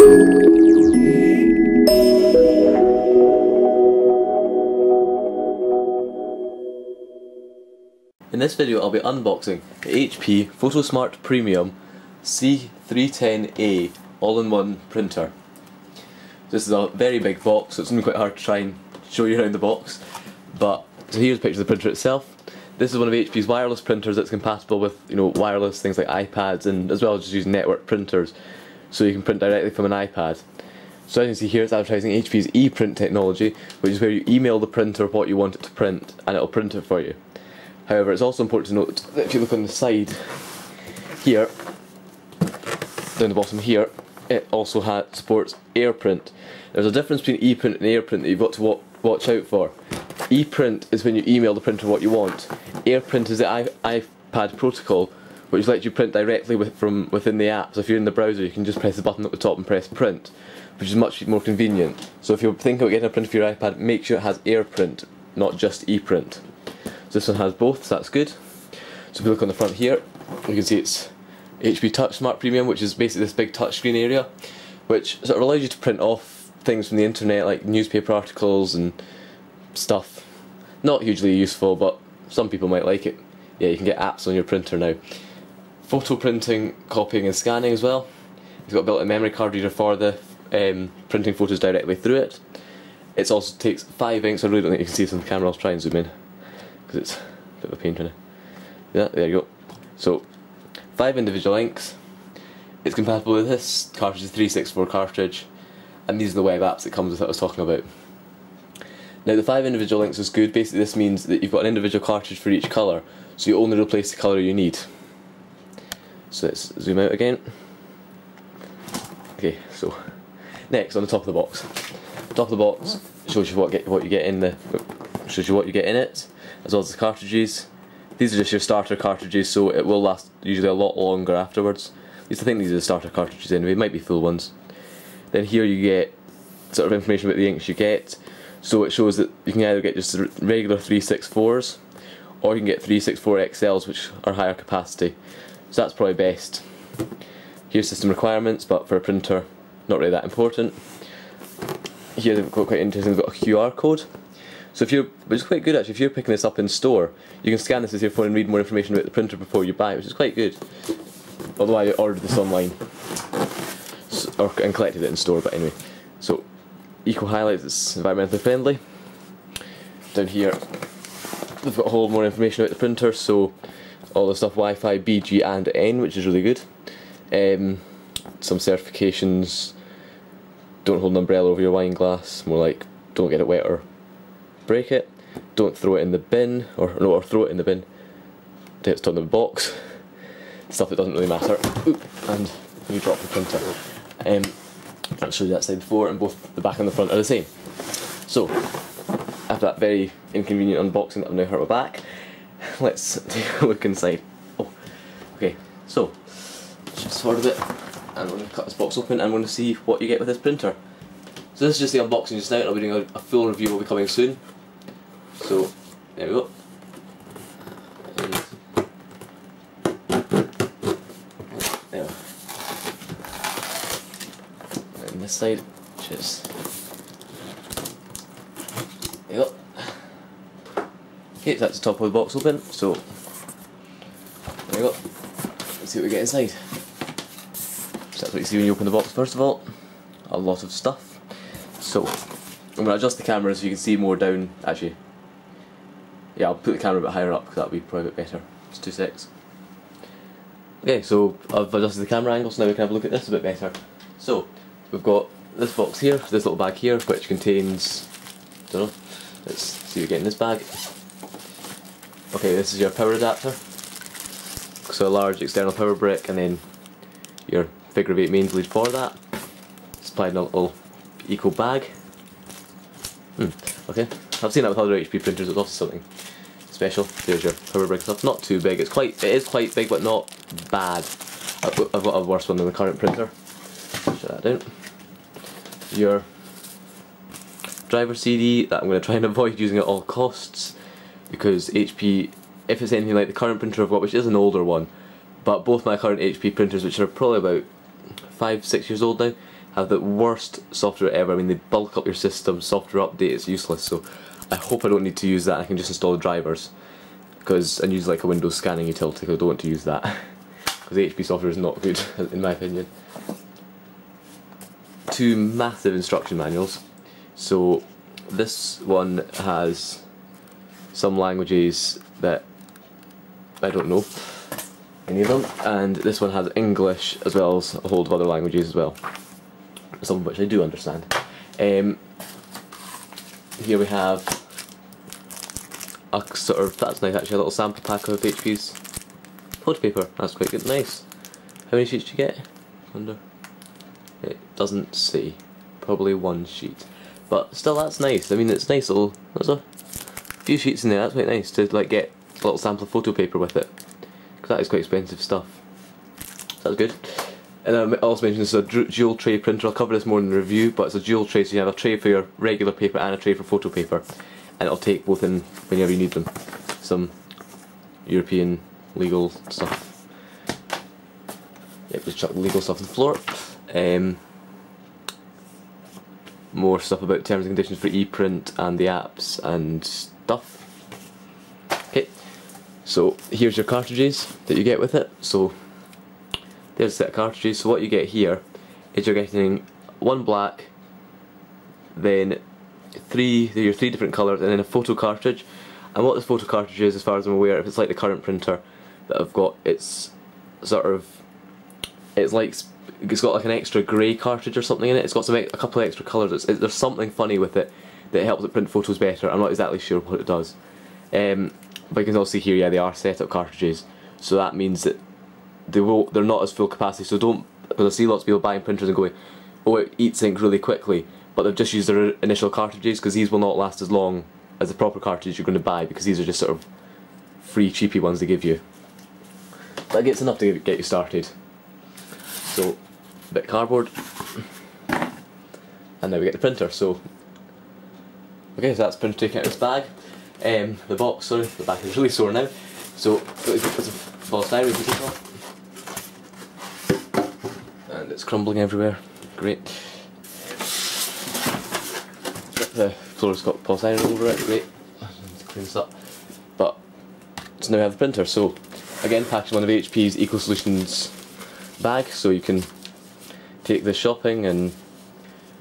In this video I'll be unboxing the HP Photosmart Premium C310 all-in-one printer. This is a very big box, so it's going to be quite hard to try and show you around the box. But so here's a picture of the printer itself. This is one of HP's wireless printers that's compatible with, wireless things like iPads, and as well as just using network printers, so you can print directly from an iPad. So as you can see here, it's advertising HP's ePrint technology, which is where you email the printer what you want it to print, and it'll print it for you. However, it's also important to note that if you look on the side here, down the bottom here, it also supports AirPrint. There's a difference between ePrint and AirPrint that you've got to watch out for. ePrint is when you email the printer what you want. AirPrint is the iPad protocol, which lets you print directly from within the app. So if you're in the browser, you can just press the button at the top and press print, which is much more convenient. So if you're thinking about getting a printer for your iPad, make sure it has AirPrint, not just ePrint. So this one has both, so that's good. So if you look on the front here, you can see it's HP Photosmart Premium, which is basically this big touchscreen area, which sort of allows you to print off things from the internet, like newspaper articles and stuff. Not hugely useful, but some people might like it. Yeah, you can get apps on your printer now. Photo printing, copying and scanning as well. It's got a built-in memory card reader for the printing photos directly through it. It also takes 5 inks. I really don't think you can see this on the camera. I'll try and zoom in, because it's a bit of a pain trying to do that. There you go. So 5 individual inks. It's compatible with this cartridge's 364 cartridge, and these are the web apps that comes with it I was talking about. Now the 5 individual inks is good. Basically this means that you've got an individual cartridge for each colour, so you only replace the colour you need. So let's zoom out again. Okay, so next, on the top of the box. The top of the box shows you what you get in it, as well as the cartridges. These are just your starter cartridges, so it will last usually a lot longer afterwards. At least I think these are the starter cartridges anyway, it might be full ones. Then here you get sort of information about the inks you get. So it shows that you can either get just the regular 364s, or you can get 364 XLs, which are higher capacity. So that's probably best. Here's system requirements, but for a printer, not really that important. Here they've got quite interesting, they've got a QR code. So which is quite good actually, if you're picking this up in store, you can scan this with your phone and read more information about the printer before you buy it, which is quite good. Although I ordered this online, and collected it in store, but anyway. So, eco highlights, it's environmentally friendly. Down here, we've got a whole more information about the printer, so all the stuff Wi-Fi, BG and N, which is really good. Some certifications: don't hold an umbrella over your wine glass, more like don't get it wet or break it, don't throw it in the bin, or throw it in the bin, it's on the box, stuff that doesn't really matter. Oop, and you drop the printer. I'll show you that side before, and both the back and the front are the same. So, after that very inconvenient unboxing that I've now hurt my back, let's take a look inside. Oh, okay, so, just sort of it, and I'm going to cut this box open, and I'm going to see what you get with this printer. So this is just the unboxing just now, and I'll be doing a full review will be coming soon. So, there we go. There. And this side, which is, there you go. Okay, so that's the top of the box open, so there you go. Let's see what we get inside. So that's what you see when you open the box first of all. A lot of stuff. So, I'm going to adjust the camera so you can see more down, actually. Yeah, I'll put the camera a bit higher up because that'll be probably a bit better. It's 2 secs. Okay, so I've adjusted the camera angle, so now we can have a look at this a bit better. So, we've got this box here, this little bag here, which contains, don't know, let's see what you get in this bag. Okay, this is your power adapter. So a large external power brick, and then your figure of 8 mains lead for that. Supplied in a little eco bag. Okay, I've seen that with other HP printers. It's also something special. There's your power brick stuff. Not too big. It is quite big, but not bad. I've got a worse one than the current printer. Shut that down. Your driver CD that I'm going to try and avoid using at all costs, because HP, if it's anything like the current printer I've got, which is an older one, but both my current HP printers, which are probably about 5-6 years old now, have the worst software ever. I mean, they bulk up your system, software update is useless, so I hope I don't need to use that. I can just install the drivers and use like a Windows scanning utility, because I don't want to use that because HP software is not good in my opinion. Two massive instruction manuals. So this one has some languages that I don't know any of them, and this one has English as well as a whole of other languages as well, some of which I do understand. Here we have a sort of, that's nice actually, a little sample pack of HP's photo paper. That's quite good, nice. How many sheets do you get? Wonder. It doesn't say. Probably one sheet. But still, that's nice. I mean, it's nice little, there's a few sheets in there, that's quite nice to like get a little sample of photo paper with it. Because that is quite expensive stuff. So that's good. And I also mentioned this is a dual tray printer. I'll cover this more in the review, but it's a dual tray, so you have a tray for your regular paper and a tray for photo paper. And it'll take both in whenever you need them. Some European legal stuff. Yep, just chuck the legal stuff on the floor. More stuff about terms and conditions for ePrint and the apps and stuff. Okay, so here's your cartridges that you get with it. So there's a set of cartridges. So what you get here is you're getting one black, then your three different colours, and then a photo cartridge. And what this photo cartridge is, as far as I'm aware, if it's like the current printer that I've got, it's sort of, it's got like an extra grey cartridge or something in it. It's got a couple of extra colours. There's something funny with it that helps it print photos better. I'm not exactly sure what it does. But you can also see here, yeah, they are setup cartridges. So that means that they're not as full capacity. So don't, because I see lots of people buying printers and going, oh, it eats ink really quickly. But they've just used their initial cartridges, because these will not last as long as the proper cartridge you're going to buy, because these are just sort of free cheapy ones they give you. But it's enough to get you started. So, a bit of cardboard, and now we get the printer. So, okay, so that's the printer taken out of its bag. The box, sorry, the back is really sore now. So, it's a polystyrene we can take off. And it's crumbling everywhere. Great. The floor's got polystyrene over it, great. I need to clean this up. But, so now we have the printer. So, again, packaged in one of HP's Eco Solutions bag, so you can take this shopping and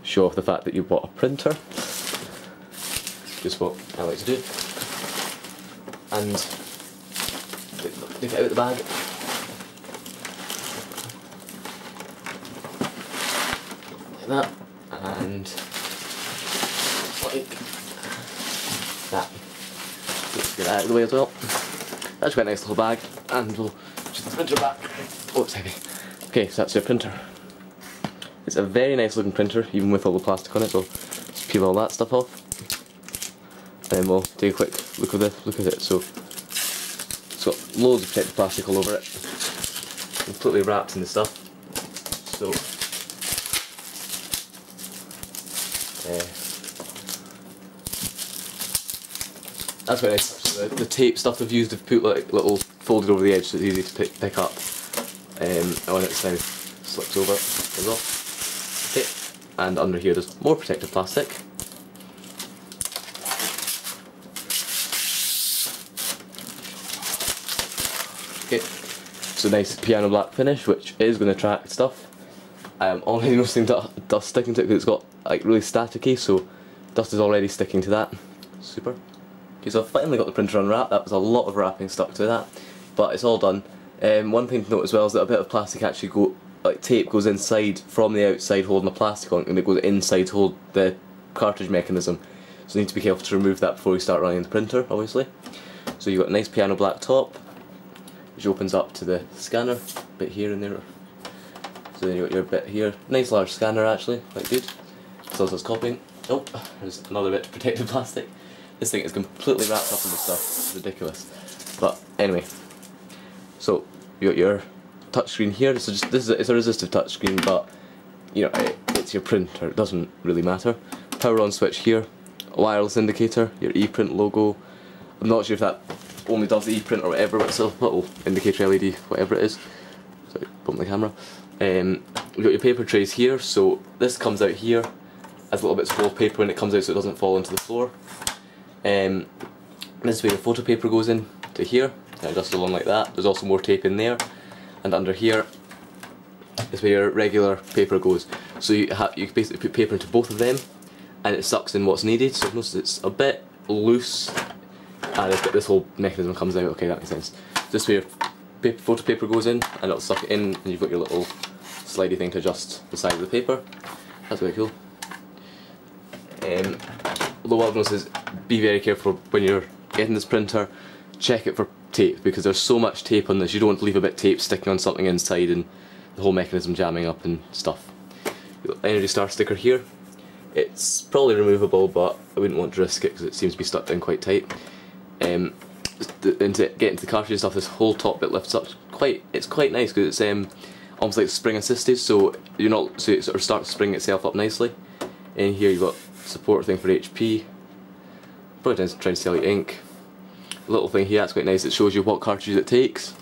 show off the fact that you bought a printer. Just what I like to do. And take it out of the bag. Like that. And like that. Let's get that out of the way as well. That's quite a nice little bag, and we'll just the printer back. Oh, it's heavy. Okay, so that's your printer. It's a very nice looking printer, even with all the plastic on it, so just peel all that stuff off. And then we'll take a quick look at it. So it's got loads of protective plastic all over it. Completely wrapped in the stuff. So that's quite nice. So the tape stuff they've used, they've put like little folded over the edge so it's easy to pick up. And when it's now slips over, it goes off. Okay, and under here there's more protective plastic. Okay, so nice piano black finish, which is going to attract stuff. I'm already noticing dust sticking to it because it's got like really staticky, so dust is already sticking to that. Super. Okay, so I've finally got the printer unwrapped. That was a lot of wrapping stuck to that, but it's all done. One thing to note as well is that a bit of plastic actually tape goes inside from the outside holding the plastic on, and it goes inside to hold the cartridge mechanism. So you need to be careful to remove that before you start running the printer, obviously. So you've got a nice piano black top, which opens up to the scanner, bit here and there. So then you've got your bit here. Nice large scanner actually, quite good. Still does copying. Oh, there's another bit of protective plastic. This thing is completely wrapped up in this stuff. It's ridiculous. But anyway, so you got your touchscreen here. So it's a resistive touchscreen, but you know it's your printer. It doesn't really matter. Power on switch here. A wireless indicator. Your ePrint logo. I'm not sure if that only does the ePrint or whatever, but it's a little indicator LED, whatever it is. Sorry, bump the camera. You've got your paper trays here, so this comes out here as little bits of wallpaper when it comes out so it doesn't fall into the floor. This is where your photo paper goes in to here, and just along like that. There's also more tape in there, and under here is where your regular paper goes. So you can basically put paper into both of them, and it sucks in what's needed. So notice it's a bit loose, and this whole mechanism comes out. Okay, that makes sense. This way your photo paper goes in, and it'll suck it in, and you've got your little slidey thing to adjust the size of the paper. That's really cool. Although what I've noticed is be very careful when you're getting this printer. Check it for tape, because there's so much tape on this. You don't want to leave a bit of tape sticking on something inside and the whole mechanism jamming up and stuff. Energy Star sticker here. It's probably removable, but I wouldn't want to risk it because it seems to be stuck down quite tight. To get into the cartridge and stuff, this whole top bit lifts up. It's quite nice because it's almost like spring assisted, so so it sort of starts to spring itself up nicely. In here you've got support thing for HP. Probably trying to sell you ink. A little thing here, that's quite nice. It shows you what cartridge it takes,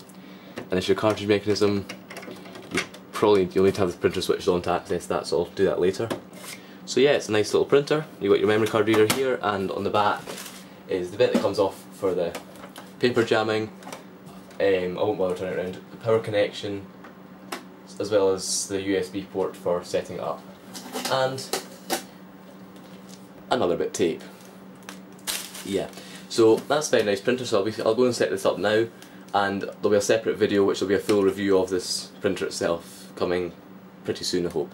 and it's your cartridge mechanism. You'll need to have the printer switched on to access that, so I'll do that later. So yeah, it's a nice little printer. You've got your memory card reader here, and on the back is the bit that comes off for the paper jamming. I won't bother turning it around. The power connection, as well as the USB port for setting it up, and another bit of tape. Yeah, so that's a very nice printer. So I'll go and set this up now, and there'll be a separate video which will be a full review of this printer itself coming pretty soon, I hope.